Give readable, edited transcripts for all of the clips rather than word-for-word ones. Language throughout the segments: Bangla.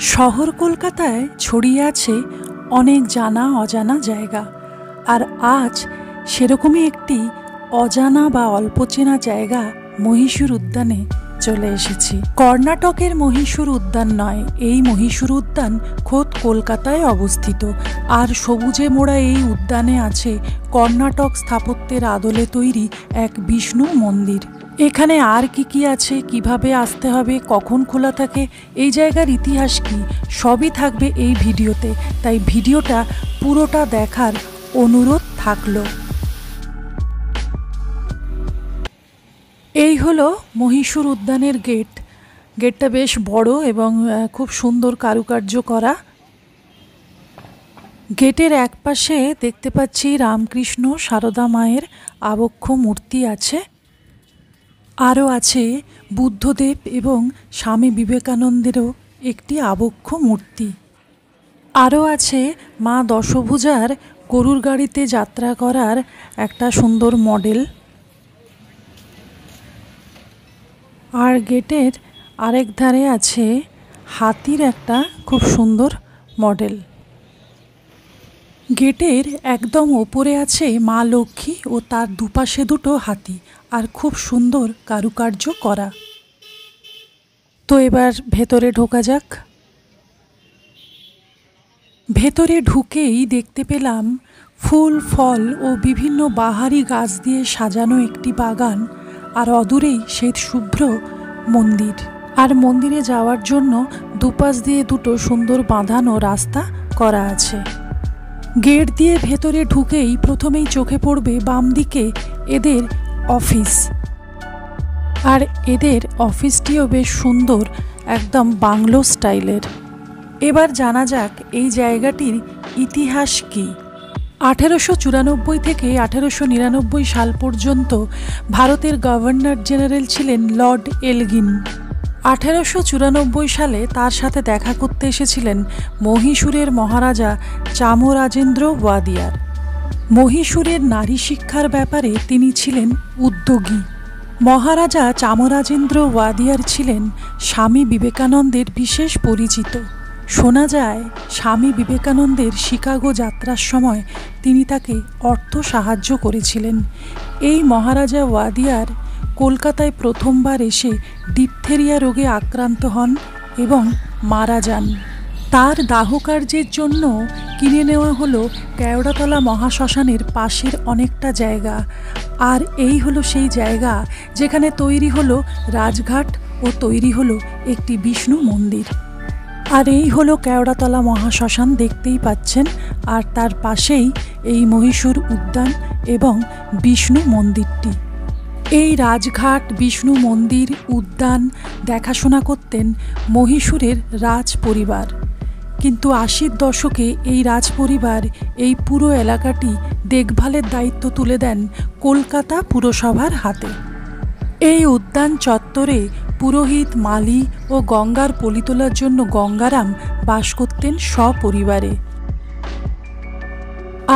শহর কলকাতায় ছড়িয়ে আছে অনেক জানা অজানা জায়গা, আর আজ সেরকমই একটি অজানা বা অল্প চেনা জায়গা মহীশূর উদ্যানে চলে এসেছি। কর্ণাটকের মহীশূর উদ্যান নয়, এই মহীশূর উদ্যান খোদ কলকাতায় অবস্থিত। আর সবুজে মোড়া এই উদ্যানে আছে কর্ণাটক স্থাপত্যের আদলে তৈরি এক বিষ্ণু মন্দির। এখানে আর কি আছে, কিভাবে আসতে হবে, কখন খোলা থাকে, এই জায়গার ইতিহাস কি, সবই থাকবে এই ভিডিওতে। তাই ভিডিওটা পুরোটা দেখার অনুরোধ থাকলো। এই হলো মহীশূর উদ্যানের গেট। গেটটা বেশ বড় এবং খুব সুন্দর কারুকার্য করা। গেটের একপাশে দেখতে পাচ্ছি রামকৃষ্ণ সারদা মায়ের আবক্ষ মূর্তি আছে। আরও আছে বুদ্ধদেব এবং স্বামী বিবেকানন্দেরও একটি আবক্ষ মূর্তি। আরও আছে মা দশভুজার গরুর গাড়িতে যাত্রা করার একটা সুন্দর মডেল। আর গেটের আরেক ধারে আছে হাতির একটা খুব সুন্দর মডেল। গেটের একদম ওপরে আছে মা লক্ষ্মী ও তার দুপাশে দুটো হাতি, আর খুব সুন্দর কারুকার্য করা। তো এবার ভেতরে ঢোকা যাক। ভেতরে ঢুকেই দেখতে পেলাম ফুল, ফল ও বিভিন্ন বাহারি গাছ দিয়ে সাজানো একটি বাগান, আর অদূরেই শ্বেত শুভ্র মন্দির। আর মন্দিরে যাওয়ার জন্য দুপাশ দিয়ে দুটো সুন্দর বাঁধানো রাস্তা করা আছে। গেট দিয়ে ভেতরে ঢুকেই প্রথমেই চোখে পড়বে বাম দিকে এদের অফিস। আর এদের অফিসটিও বেশ সুন্দর, একদম বাংলো স্টাইলের। এবার জানা যাক এই জায়গাটির ইতিহাস কি। 1894 থেকে 1899 সাল পর্যন্ত ভারতের গভর্নর জেনারেল ছিলেন লর্ড এলগিন। 1894 সালে তার সাথে দেখা করতে এসেছিলেন মহীশূরের মহারাজা চামরাজেন্দ্র ওয়াদিয়ার। মহীশূরের নারী শিক্ষার ব্যাপারে তিনি ছিলেন উদ্যোগী। মহারাজা চামরাজেন্দ্র ওয়াদিয়ার ছিলেন স্বামী বিবেকানন্দের বিশেষ পরিচিত। শোনা যায় স্বামী বিবেকানন্দের শিকাগো যাত্রার সময় তিনি তাকে অর্থ সাহায্য করেছিলেন। এই মহারাজা ওয়াদিয়ার কলকাতায় প্রথমবার এসে ডিপথেরিয়া রোগে আক্রান্ত হন এবং মারা যান। তার দাহকার্যের জন্য কিনে নেওয়া হলো কেওড়াতলা মহাশ্মশানের পাশের অনেকটা জায়গা। আর এই হলো সেই জায়গা যেখানে তৈরি হলো রাজঘাট ও তৈরি হলো একটি বিষ্ণু মন্দির। আর এই হলো কেওড়াতলা মহাশ্মশান, দেখতেই পাচ্ছেন। আর তার পাশেই এই মহীশূর উদ্যান এবং বিষ্ণু মন্দিরটি। এই রাজঘাট, বিষ্ণু মন্দির, উদ্যান দেখাশোনা করতেন মহীশূরের রাজ পরিবার। কিন্তু 80-র দশকে এই রাজ পরিবার এই পুরো এলাকাটি দেখভালের দায়িত্ব তুলে দেন কলকাতা পুরসভার হাতে। এই উদ্যান চত্বরে পুরোহিত, মালি ও গঙ্গার পলি তোলার জন্য গঙ্গারাম বাস করতেন সপরিবারে।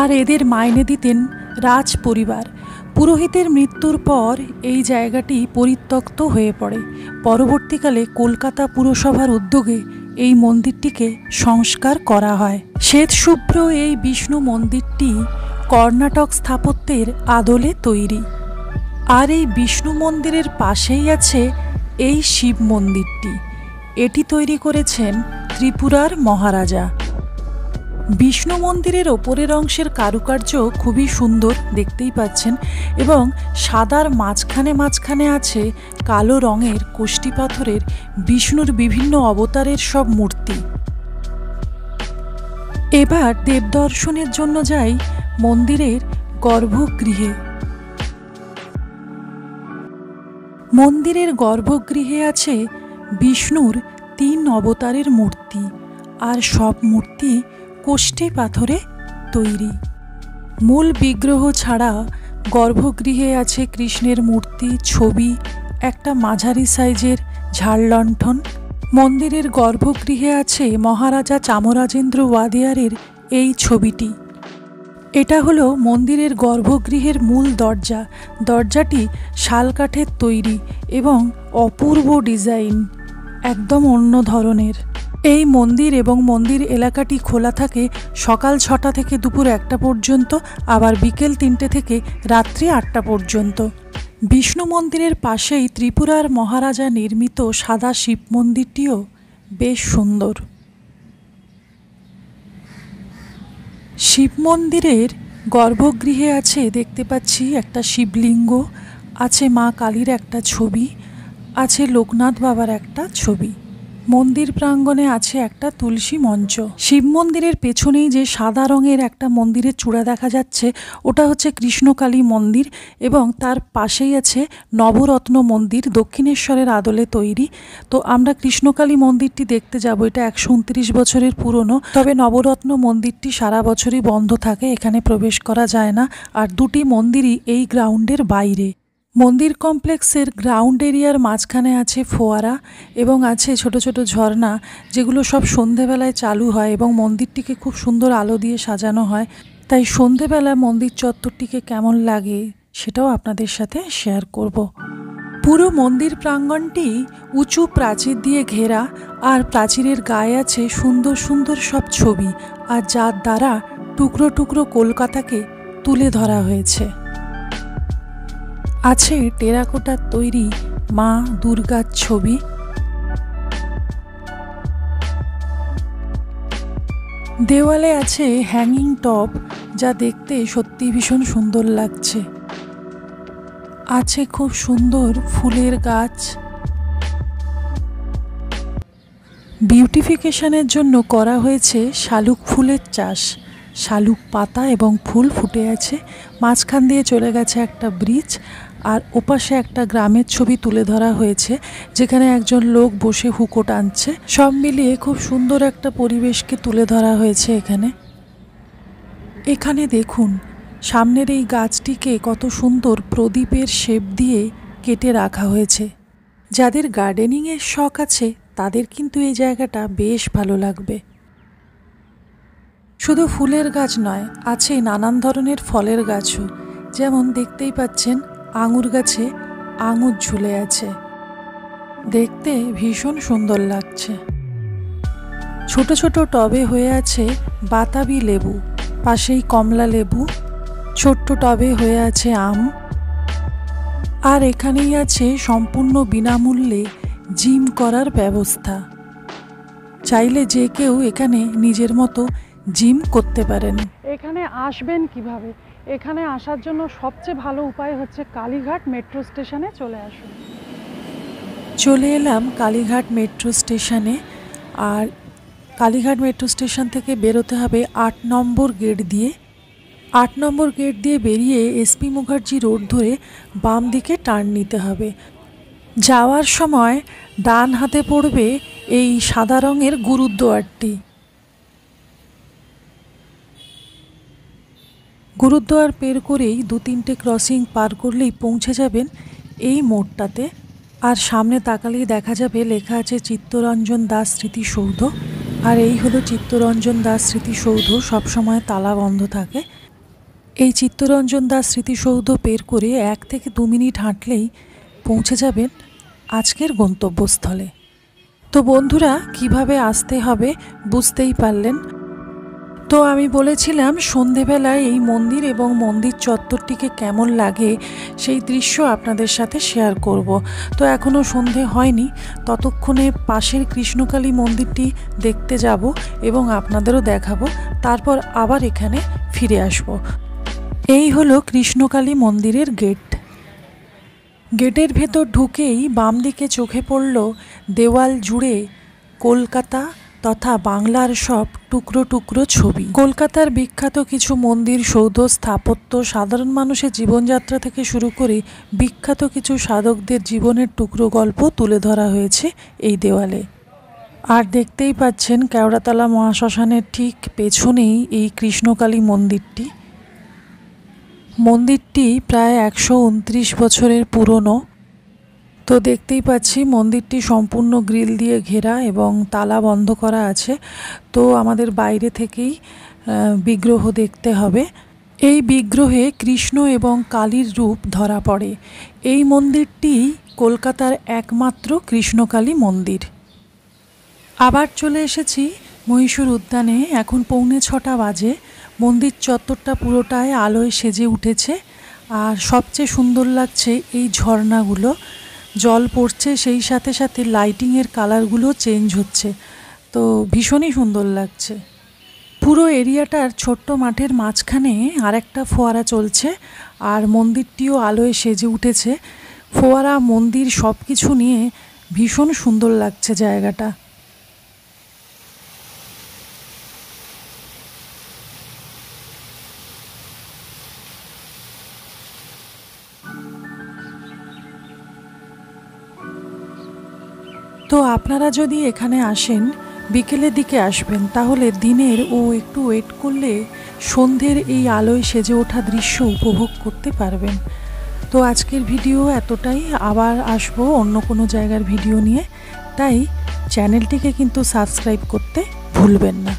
আর এদের মাইনে দিতেন রাজ পরিবার। পুরোহিতের মৃত্যুর পর এই জায়গাটি পরিত্যক্ত হয়ে পড়ে। পরবর্তীকালে কলকাতা পুরসভার উদ্যোগে এই মন্দিরটিকে সংস্কার করা হয়। শ্বেতশুভ্র এই বিষ্ণু মন্দিরটি কর্ণাটক স্থাপত্যের আদলে তৈরি। আর এই বিষ্ণু মন্দিরের পাশেই আছে এই শিব মন্দিরটি। এটি তৈরি করেছেন ত্রিপুরার মহারাজা। বিষ্ণু মন্দিরের ওপরের অংশের কারুকার্য খুবই সুন্দর, দেখতেই পাচ্ছেন। এবং সাদার মাঝখানে আছে কালো রঙের কোষ্ঠী পাথরের বিষ্ণুর বিভিন্ন অবতারের সব মূর্তি। এবার দেবদর্শনের জন্য যাই মন্দিরের গর্ভগৃহে। মন্দিরের গর্ভগৃহে আছে বিষ্ণুর 3 অবতারের মূর্তি, আর সব মূর্তি কোষ্ঠী পাথরে তৈরি। মূল বিগ্রহ ছাড়া গর্ভগৃহে আছে কৃষ্ণের মূর্তি, ছবি, একটা মাঝারি সাইজের ঝাড়লণ্ঠন। মন্দিরের গর্ভগৃহে আছে মহারাজা চামরাজেন্দ্র ওয়াদিয়ারের এই ছবিটি। এটা হলো মন্দিরের গর্ভগৃহের মূল দরজা। দরজাটি শালকাঠের তৈরি এবং অপূর্ব ডিজাইন, একদম অন্য ধরনের। এই মন্দির এবং মন্দির এলাকাটি খোলা থাকে সকাল 6টা থেকে দুপুর 1টা পর্যন্ত, আবার বিকেল 3টে থেকে রাত্রি 8টা পর্যন্ত। বিষ্ণু মন্দিরের পাশেই ত্রিপুরার মহারাজা নির্মিত সাদা শিব মন্দিরটিও বেশ সুন্দর। শিব মন্দিরের গর্ভগৃহে আছে দেখতে পাচ্ছি একটা শিবলিঙ্গ, আছে মা কালীর একটা ছবি, আছে লোকনাথ বাবার একটা ছবি। মন্দির প্রাঙ্গণে আছে একটা তুলসী মঞ্চ। শিব মন্দিরের পেছনেই যে সাদা রঙের একটা মন্দিরের চূড়া দেখা যাচ্ছে ওটা হচ্ছে কৃষ্ণকালী মন্দির, এবং তার পাশেই আছে নবরত্ন মন্দির, দক্ষিণেশ্বরের আদলে তৈরি। তো আমরা কৃষ্ণকালী মন্দিরটি দেখতে যাব। এটা 129 বছরের পুরনো, তবে নবরত্ন মন্দিরটি সারা বছরই বন্ধ থাকে, এখানে প্রবেশ করা যায় না। আর দুটি মন্দিরই এই গ্রাউন্ডের বাইরে। মন্দির কমপ্লেক্সের গ্রাউন্ড এরিয়ার মাঝখানে আছে ফোয়ারা এবং আছে ছোট ছোট ঝর্ণা, যেগুলো সব সন্ধেবেলায় চালু হয় এবং মন্দিরটিকে খুব সুন্দর আলো দিয়ে সাজানো হয়। তাই সন্ধেবেলা মন্দির চত্বরটিকে কেমন লাগে সেটাও আপনাদের সাথে শেয়ার করব। পুরো মন্দির প্রাঙ্গণটি উঁচু প্রাচীর দিয়ে ঘেরা, আর প্রাচীরের গায়ে আছে সুন্দর সুন্দর সব ছবি, আর যার দ্বারা টুকরো টুকরো কলকাতাকে তুলে ধরা হয়েছে। আছে টেরাকোটার তৈরি মা দুর্গার ছবি। দেওয়ালে আছে হ্যাঙ্গিং টপ, যা দেখতে সত্যি ভীষণ সুন্দর লাগছে। আছে খুব সুন্দর ফুলের গাছ। বিউটিফিকেশনের জন্য করা হয়েছে শালুক ফুলের চাষ। শালুক পাতা এবং ফুল ফুটে আছে। মাঝখান দিয়ে চলে গেছে একটা ব্রিজ, আর ওপাশে একটা গ্রামের ছবি তুলে ধরা হয়েছে, যেখানে একজন লোক বসে হুকো টানছে। সব মিলিয়ে খুব সুন্দর একটা পরিবেশকে তুলে ধরা হয়েছে এখানে। এখানে দেখুন সামনের এই গাছটিকে কত সুন্দর প্রদীপের শেপ দিয়ে কেটে রাখা হয়েছে। যাদের গার্ডেনিংয়ের শখ আছে তাদের কিন্তু এই জায়গাটা বেশ ভালো লাগবে। শুধু ফুলের গাছ নয়, আছে নানান ধরনের ফলের গাছও। যেমন দেখতেই পাচ্ছেন আঙুর গাছে আঙুর ঝুলে আছে, দেখতে ভীষণ সুন্দর লাগছে। ছোট ছোট টবে হয়ে আছে বাতাবি লেবু, পাশেই কমলা লেবু, ছোট্ট টবে হয়ে আছে আম। আর এখানেই আছে সম্পূর্ণ বিনামূল্যে জিম করার ব্যবস্থা। চাইলে যে কেউ এখানে নিজের মতো জিম করতে পারেন। এখানে আসবেন কিভাবে? এখানে আসার জন্য সবচেয়ে ভালো উপায় হচ্ছে কালীঘাট মেট্রো স্টেশনে চলে আসুন। চলে এলাম কালীঘাট মেট্রো স্টেশনে। আর কালীঘাট মেট্রো স্টেশন থেকে বেরোতে হবে 8 নম্বর গেট দিয়ে। 8 নম্বর গেট দিয়ে বেরিয়ে এসপি মুখার্জি রোড ধরে বাম দিকে টার্ন নিতে হবে। যাওয়ার সময় ডান হাতে পড়বে এই সাদা রঙের গুরুদ্বারটি। গুরুদ্বার পের করেই 2-3টে ক্রসিং পার করলেই পৌঁছে যাবেন এই মোড়টাতে। আর সামনে তাকালেই দেখা যাবে লেখা আছে চিত্তরঞ্জন দাস স্মৃতিসৌধ। আর এই হলো চিত্তরঞ্জন দাস স্মৃতিসৌধ, সবসময় তালা বন্ধ থাকে। এই চিত্তরঞ্জন দাস স্মৃতিসৌধ পের করে 1 থেকে 2 মিনিট হাঁটলেই পৌঁছে যাবেন আজকের গন্তব্যস্থলে। তো বন্ধুরা, কিভাবে আসতে হবে বুঝতেই পারলেন। তো আমি বলেছিলাম সন্ধেবেলায় এই মন্দির এবং মন্দির চত্বরটিকে কেমন লাগে সেই দৃশ্য আপনাদের সাথে শেয়ার করব। তো এখনও সন্ধে হয়নি, ততক্ষণে পাশের কৃষ্ণকালী মন্দিরটি দেখতে যাব এবং আপনাদেরও দেখাবো, তারপর আবার এখানে ফিরে আসব। এই হলো কৃষ্ণকালী মন্দিরের গেট। গেটের ভেতর ঢুকেই বাম দিকে চোখে পড়ল দেওয়াল জুড়ে কলকাতা তথা বাংলার সব টুকরো টুকরো ছবি। কলকাতার বিখ্যাত কিছু মন্দির, সৌধ, স্থাপত্য, সাধারণ মানুষের জীবনযাত্রা থেকে শুরু করে বিখ্যাত কিছু সাধকদের জীবনের টুকরো গল্প তুলে ধরা হয়েছে এই দেওয়ালে। আর দেখতেই পাচ্ছেন কেওড়াতলা মহাশ্মশানের ঠিক পেছনেই এই কৃষ্ণকালী মন্দিরটি। মন্দিরটি প্রায় 129 বছরের পুরনো। তো দেখতেই পাচ্ছি মন্দিরটি সম্পূর্ণ গ্রিল দিয়ে ঘেরা এবং তালা বন্ধ করা আছে। তো আমাদের বাইরে থেকেই বিগ্রহ দেখতে হবে। এই বিগ্রহে কৃষ্ণ এবং কালীর রূপ ধরা পড়ে। এই মন্দিরটি কলকাতার একমাত্র কৃষ্ণকালী মন্দির। আবার চলে এসেছি মহীশূর উদ্যানে। এখন 6:45 বাজে। মন্দির চত্বরটা পুরোটাই আলোয় সেজে উঠেছে, আর সবচেয়ে সুন্দর লাগছে এই ঝর্ণাগুলো। জল পড়ছে, সেই সাথে সাথে লাইটিংয়ের কালারগুলো চেঞ্জ হচ্ছে, তো ভীষণই সুন্দর লাগছে। পুরো এরিয়াটার ছোট্ট মাঠের মাঝখানে আরেকটা ফোয়ারা চলছে, আর মন্দিরটিও আলোয় সেজে উঠেছে। ফোয়ারা, মন্দির সব কিছু নিয়ে ভীষণ সুন্দর লাগছে জায়গাটা। তো আপনারা যদি এখানে আসেন, বিকেলের দিকে আসবেন, তাহলে দিনের একটু ওয়েট করলে সন্ধ্যের এই আলোয় সেজে ওঠা দৃশ্য উপভোগ করতে পারবেন। তো আজকের ভিডিও এতটাই। আবার আসবো অন্য কোনো জায়গার ভিডিও নিয়ে, তাই চ্যানেলটিকে কিন্তু সাবস্ক্রাইব করতে ভুলবেন না।